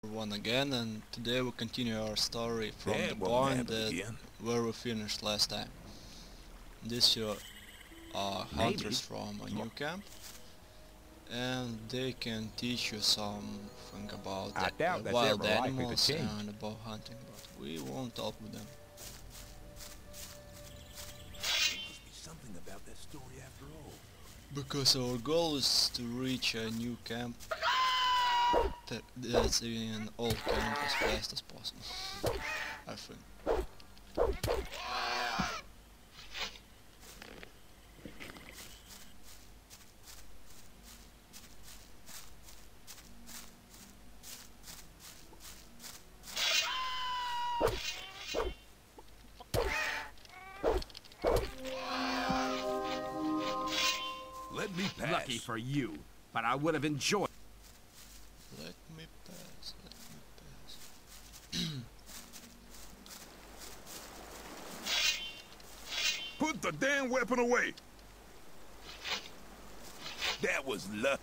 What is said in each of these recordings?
Everyone again, and today we continue our story from the That won't point happen that again. where we finished last time. This year are hunters from a new camp, and they can teach you something about I doubt that's wild ever likely to animals change. and about hunting, but we won't talk with them. There must be something about that story after all. Because our goal is to reach a new camp that's in an old camp as fast as possible, I think. Let me pass. Lucky for you, but I would have enjoyed. Let me pass, let me pass. Put the damn weapon away. That was luck.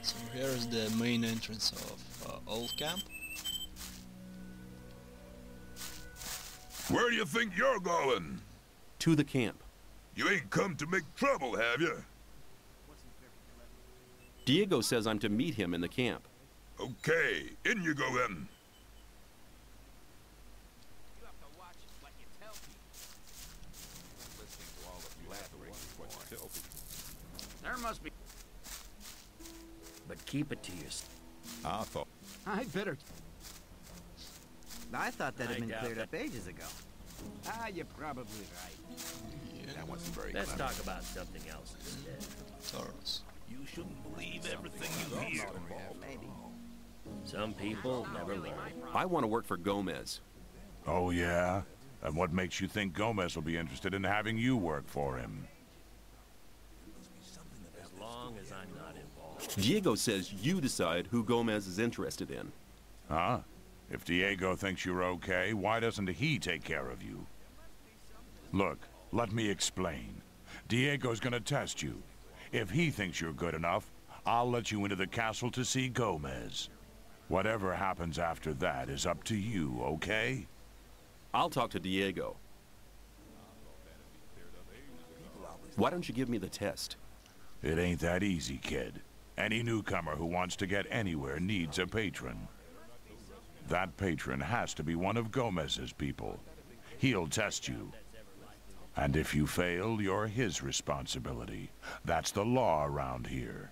So here is the main entrance of old camp. Where do you think you're going? To the camp. You ain't come to make trouble, have you? Diego says I'm to meet him in the camp. Okay, in you go then. You have to watch what you tell people. There must be. But keep it to yourself. I thought. I better. I thought that had I been doubt cleared that. up ages ago. You're probably right. Yeah, That wasn't very Let's clever. talk about something else instead. Taurus. You shouldn't believe everything you hear. Maybe. Some people never learn. I want to work for Gomez. Oh, yeah? And what makes you think Gomez will be interested in having you work for him? As long as I'm not involved. Diego says you decide who Gomez is interested in. Huh? If Diego thinks you're okay, why doesn't he take care of you? Look, let me explain. Diego's gonna test you. If he thinks you're good enough, I'll let you into the castle to see Gomez. Whatever happens after that is up to you, okay? I'll talk to Diego. Why don't you give me the test? It ain't that easy, kid. Any newcomer who wants to get anywhere needs a patron. That patron has to be one of Gomez's people. He'll test you. And if you fail, you're his responsibility. That's the law around here.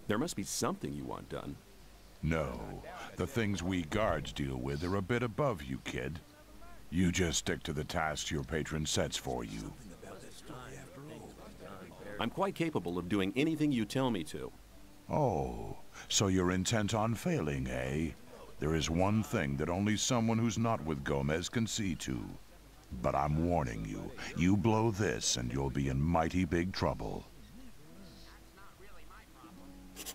There must be something you want done. No, the things we guards deal with are a bit above you, kid. You just stick to the tasks your patron sets for you. I'm quite capable of doing anything you tell me to. Oh, so you're intent on failing, eh? There is one thing that only someone who's not with Gomez can see to. But I'm warning you, you blow this and you'll be in mighty big trouble.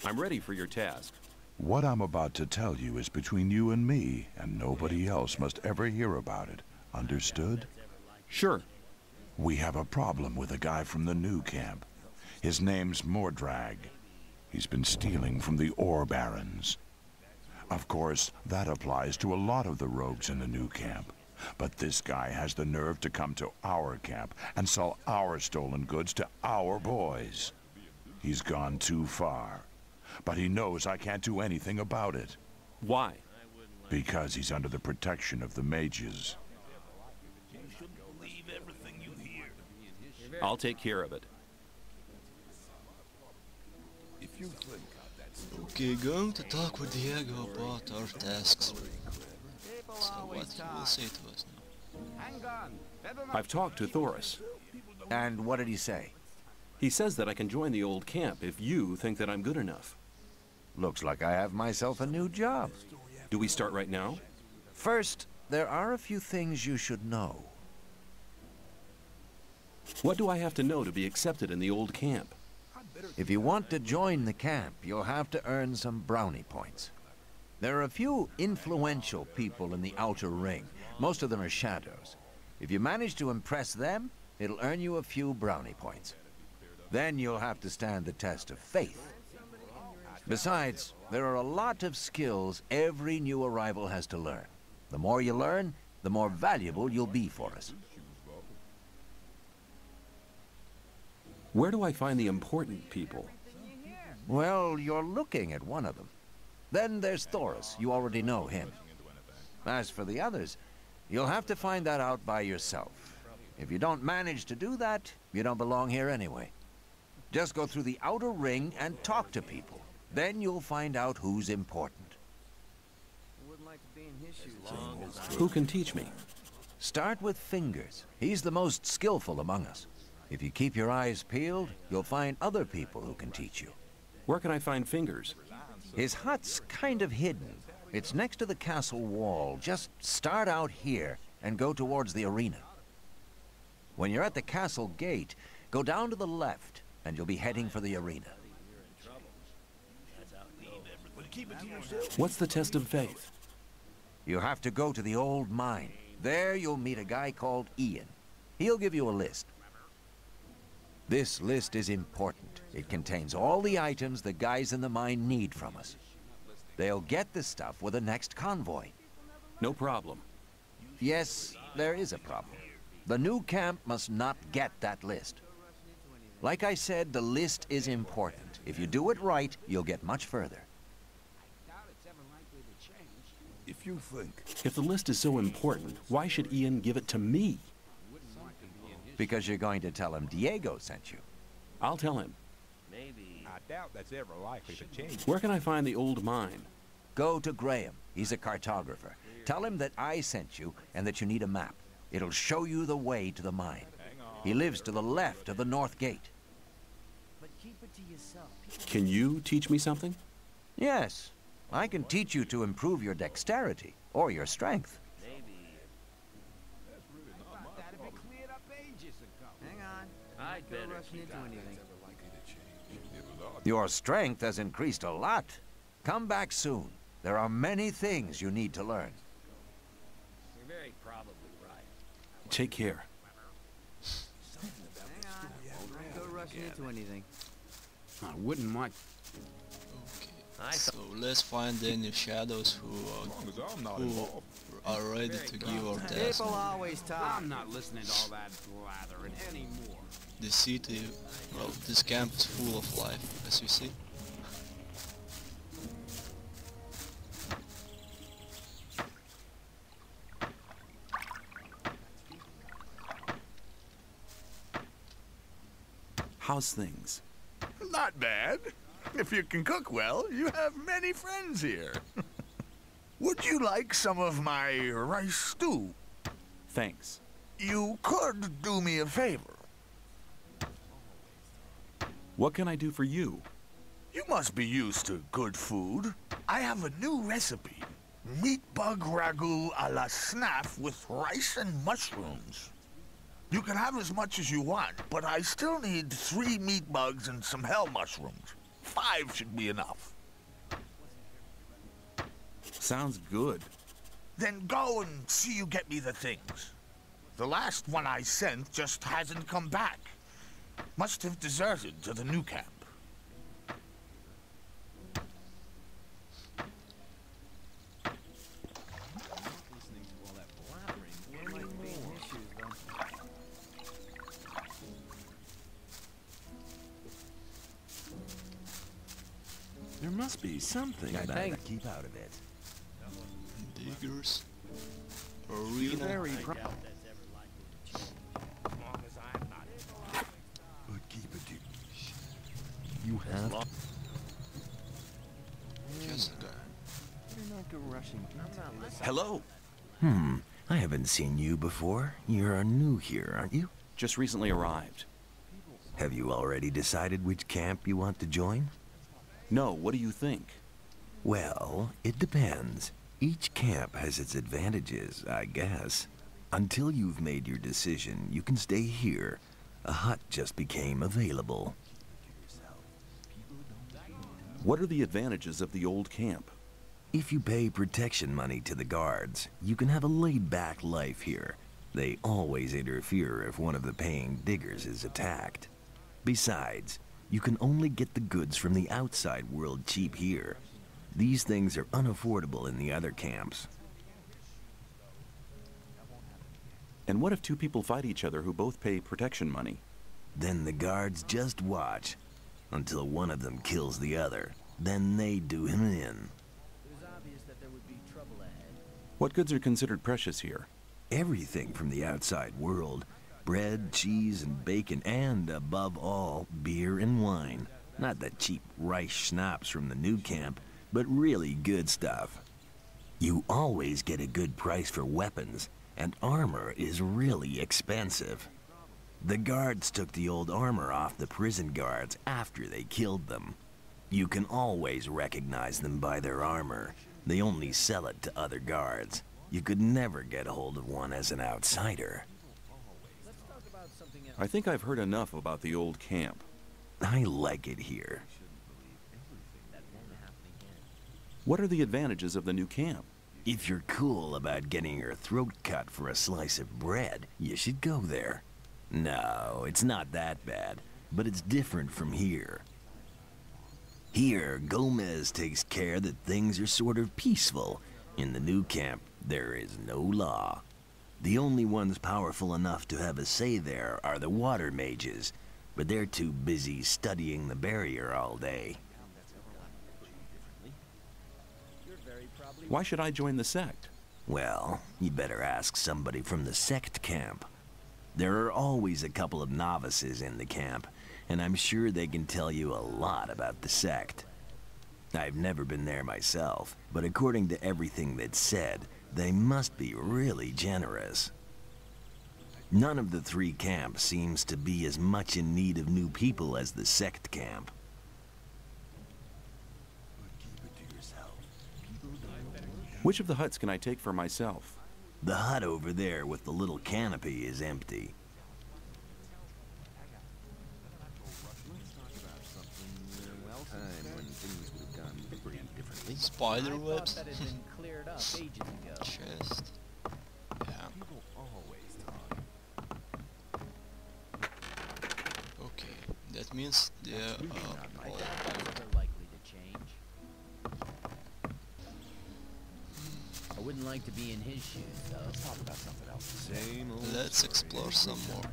I'm ready for your task. What I'm about to tell you is between you and me, and nobody else must ever hear about it. Understood? Sure. We have a problem with a guy from the new camp. His name's Mordrag. He's been stealing from the ore barons. Of course, that applies to a lot of the rogues in the new camp. But this guy has the nerve to come to our camp and sell our stolen goods to our boys. He's gone too far. But he knows I can't do anything about it. Why? Because he's under the protection of the mages. You shouldn't believe everything you hear. I'll take care of it. If you think that's Okay, going to talk with Diego about our tasks. So what he will say to us now. Hang on. I've talked to Thoris. And what did he say? He says that I can join the old camp if you think that I'm good enough. Looks like I have myself a new job. Do we start right now? First, there are a few things you should know. What do I have to know to be accepted in the old camp? If you want to join the camp, you'll have to earn some brownie points. There are a few influential people in the outer ring. Most of them are shadows. If you manage to impress them, it'll earn you a few brownie points. Then you'll have to stand the test of faith. Besides, there are a lot of skills every new arrival has to learn. The more you learn, the more valuable you'll be for us. Where do I find the important people? Well, you're looking at one of them. Then there's Thoris. You already know him. As for the others, you'll have to find that out by yourself. If you don't manage to do that, you don't belong here anyway. Just go through the outer ring and talk to people. Then you'll find out who's important. Who can teach me? Start with Fingers. He's the most skillful among us. If you keep your eyes peeled, you'll find other people who can teach you. Where can I find Fingers? His hut's kind of hidden. It's next to the castle wall. Just start out here and go towards the arena. When you're at the castle gate, go down to the left and you'll be heading for the arena. What's the test of faith? You have to go to the old mine. There you'll meet a guy called Ian. He'll give you a list. This list is important. It contains all the items the guys in the mine need from us. They'll get the stuff with the next convoy. No problem. Yes, there is a problem. The new camp must not get that list. Like I said, the list is important. If you do it right, you'll get much further. If you think. If the list is so important, why should Ian give it to me? Because you're going to tell him Diego sent you. I'll tell him. Maybe. I doubt that's ever likely to change. Where can I find the old mine? Go to Graham. He's a cartographer. Tell him that I sent you and that you need a map. It'll show you the way to the mine. He lives to the left of the north gate. But keep it to yourself. Can you teach me something? Yes, I can teach you to improve your dexterity or your strength. That'd be cleared up ages ago. Hang on. I'd better keep into anything. Your strength has increased a lot. Come back soon. There are many things you need to learn. You're very probably right. Take care. Hang on. Don't go rushing into anything. I wouldn't want. Okay, so let's find any shadows who are ready to give our task. People always talk. I'm not listening to all that blathering anymore. The city, well, this camp is full of life, as you see. How's things? Not bad. If you can cook well, you have many friends here. Would you like some of my rice stew? Thanks. You could do me a favor. What can I do for you? You must be used to good food. I have a new recipe. Meat bug ragu a la snaff with rice and mushrooms. You can have as much as you want, but I still need 3 meat bugs and some hell mushrooms. 5 should be enough. Sounds good. Then go and see you get me the things. The last one I sent just hasn't come back. Must have deserted to the new camp. There must be something I about think- it. Keep out of it. Diggers, arena. I doubt that's ever likely to change. But keep it to You have to. Jessica. You're not go rushing. Hello. I haven't seen you before. You're new here, aren't you? Just recently arrived. Have you already decided which camp you want to join? No, what do you think? Well, it depends. Each camp has its advantages, I guess. Until you've made your decision, you can stay here. A hut just became available. What are the advantages of the old camp? If you pay protection money to the guards, you can have a laid-back life here. They always interfere if one of the paying diggers is attacked. Besides, you can only get the goods from the outside world cheap here. These things are unaffordable in the other camps. And what if two people fight each other who both pay protection money? Then the guards just watch until one of them kills the other. Then they do him in. It was obvious that there would be trouble ahead. What goods are considered precious here? Everything from the outside world. Bread, cheese, and bacon, and, above all, beer and wine. Not the cheap rice schnapps from the new camp, but really good stuff. You always get a good price for weapons, and armor is really expensive. The guards took the old armor off the prison guards after they killed them. You can always recognize them by their armor. They only sell it to other guards. You could never get a hold of one as an outsider. Let's talk about something else. I think I've heard enough about the old camp. I like it here. That won't happen again. What are the advantages of the new camp? If you're cool about getting your throat cut for a slice of bread, you should go there. No, it's not that bad, but it's different from here. Here, Gomez takes care that things are sort of peaceful. In the new camp, there is no law. The only ones powerful enough to have a say there are the water mages, but they're too busy studying the barrier all day. Why should I join the sect? Well, you better ask somebody from the sect camp. There are always a couple of novices in the camp, and I'm sure they can tell you a lot about the sect. I've never been there myself, but according to everything that's said, they must be really generous. None of the three camps seems to be as much in need of new people as the sect camp. Which of the huts can I take for myself? The hut over there with the little canopy is empty. Spider I thought webs? that had been cleared up ages ago. Chest. Yeah. Okay, that means they're I all doubt that's ever likely to change. I wouldn't like to be in his shoes, though. Let's talk about something else. Same old Let's explore some more.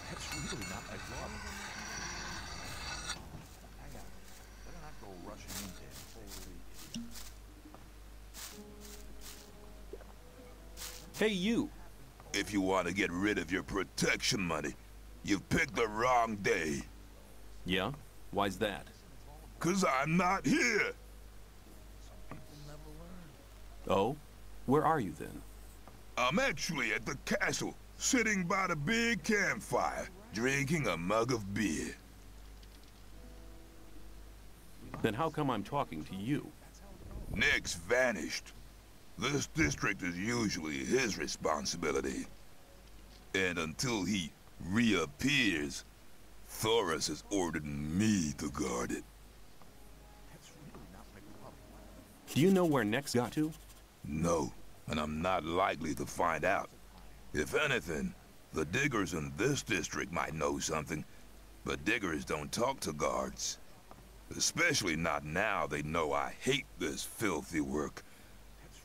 That's really not my fault. Hang on. Better not go rushing into it. Hey, you! If you want to get rid of your protection money, you've picked the wrong day. Yeah? Why's that? 'Cause I'm not here. Oh? Where are you then? I'm actually at the castle, sitting by the big campfire, drinking a mug of beer. Then how come I'm talking to you? Nick's vanished. This district is usually his responsibility. And until he reappears, Thoris has ordered me to guard it. Do you know where Nex got to? No, and I'm not likely to find out. If anything, the diggers in this district might know something, but diggers don't talk to guards. Especially not now they know I hate this filthy work.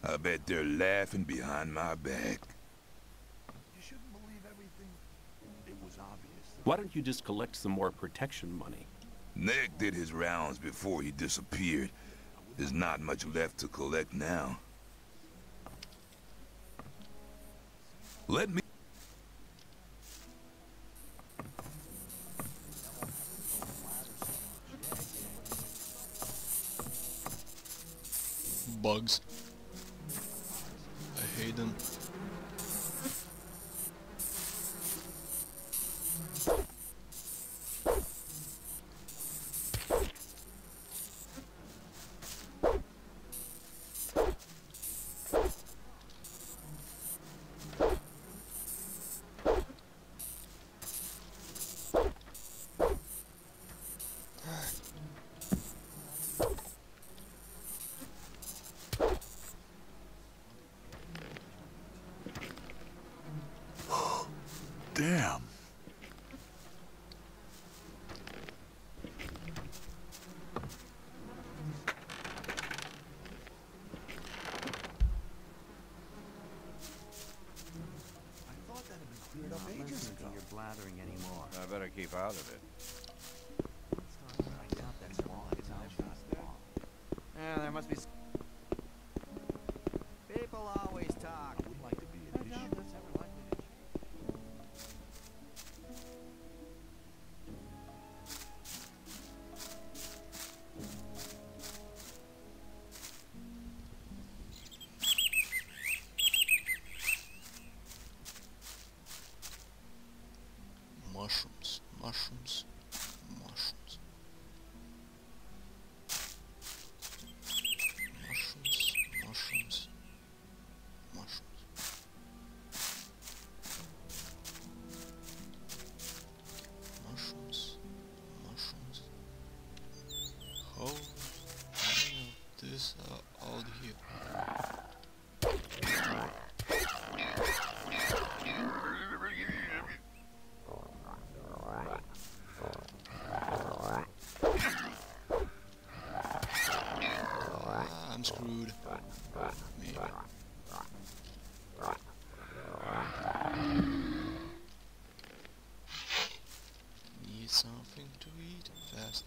I bet they're laughing behind my back. You shouldn't believe everything. It was obvious. Why don't you just collect some more protection money? Nick did his rounds before he disappeared. There's not much left to collect now. Let me... Bugs. I hate them. am. You're not listening to your blathering anymore. I better keep out of it. Yeah, there must be. People always talk. I would like to be an issue. That's ever likely to Mushrooms, mushrooms, mushrooms. Mushrooms, mushrooms, mushrooms. Mushrooms, mushrooms. How many of these are out here? I'm screwed. Maybe. Need something to eat fast.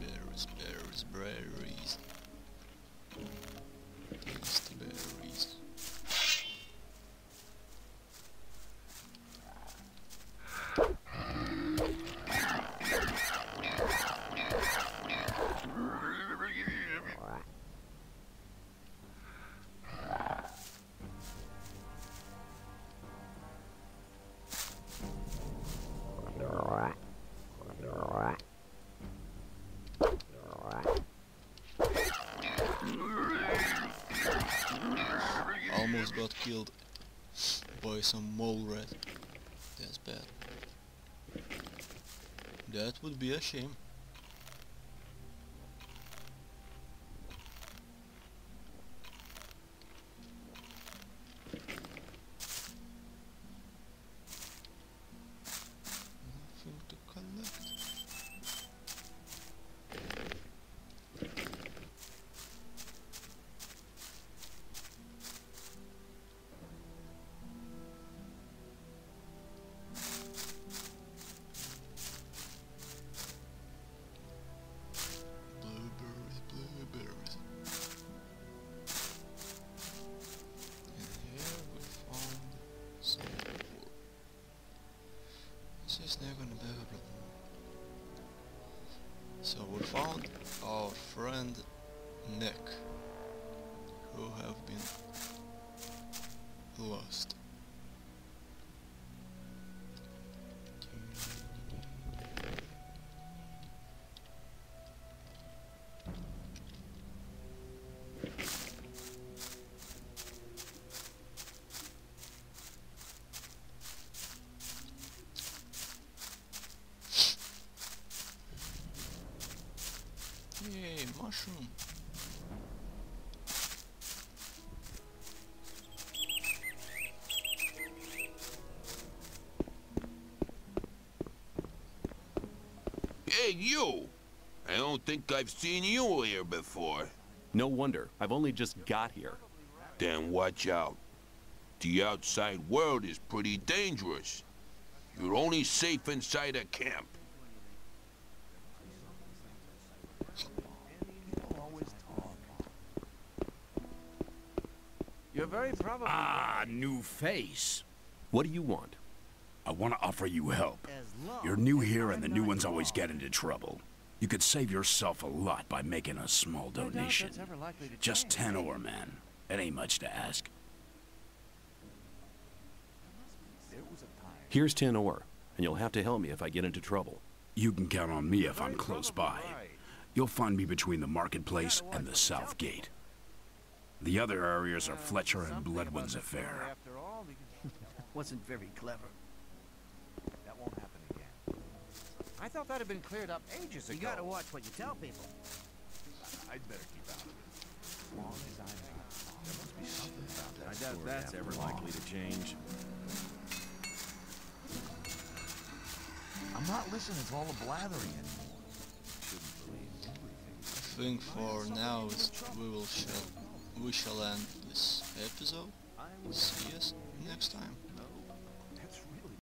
Berries, berries, berries. Tasty berries. Almost got killed by some mole rat. That's bad. That would be a shame. Nothing to collect. Blueberries, blueberries. And here we found some more. This is not gonna be a problem. So we found our friend Nick, who have been lost. Yay, mushroom. Hey, you! I don't think I've seen you here before. No wonder. I've only just got here. Then watch out. The outside world is pretty dangerous. You're only safe inside a camp. You're very probably. Ah, new face. What do you want? I want to offer you help. As long You're new as here I'm and the new not ones always involved. get into trouble. You could save yourself a lot by making a small I doubt donation. that's ever likely to Just change. 10 ore, man. It ain't much to ask. Here's 10 ore, and you'll have to help me if I get into trouble. You can count on me if I'm Very close probably by. right. You'll find me between the marketplace and the south gate. The other areas are Fletcher and Something about Bloodwind's the story affair. after all, because Wasn't very clever. that won't happen again. I thought that had been cleared up ages ago. You gotta watch what you tell people. I'd better keep out of it. As long as I'm not. I doubt that's ever likely to change. I'm not listening to all the blathering anymore. I think for now we shall end this episode. See you next time.